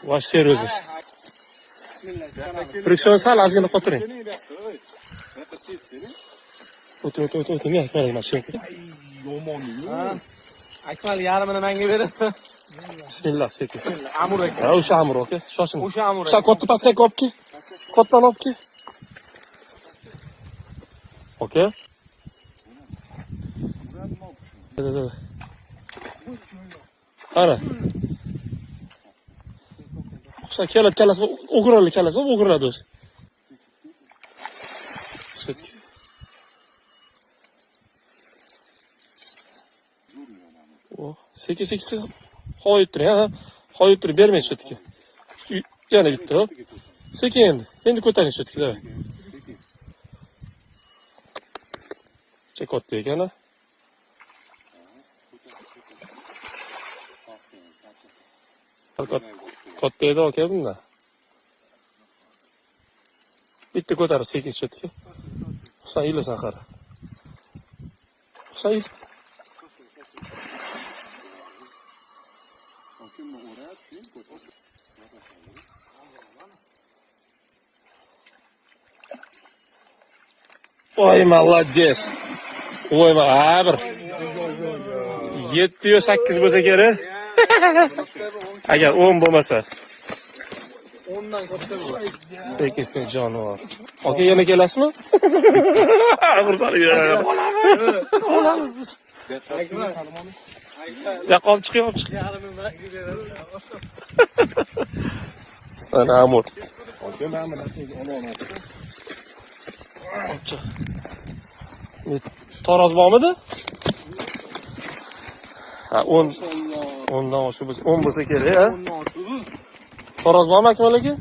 Vash servis. Friksiyon sal ozgina qotiring. O'ting, kerak emas shunki. Akmal yarmini menga beradi. Bismillah, sekin. Amur aka. Ha, o'sha amur aka. Shoshing. O'sha amur. O'sha katta patsak olib kel. Kattani olib kel. Aka. Qara. O'sha keladi, kalasi o'g'irlik kalasi, o'g'irladi o'zi. Sekin qo'yib turing, ha. Qo'yib turib bermang chetga. Yana bitta. Sekin endi ko'taring chetga, davay. Katta ekan, ha. Katta edi aka bunda. Bitta ko'tarib sekin chetga. Husan ilasan qara. Husan il. Voy, молодец. Voy, ha bir 7 yo 8 bo'lsa kerak. Agar 10 bo'lmasa. 10dan katta bo'ladi. Sekin jonivor. Aka yana kelasizmi? Xursandlik. Olamiz biz. Ya qolib chiq. Yarmini menga beradi. Ana amur. Aka men buni olaman. Taroz bormidi? Ha, 10. 10dan shu bo'lsa, 10 bo'lsa kerak, ha? 10dan shu. Taroz bormi Akmal aka?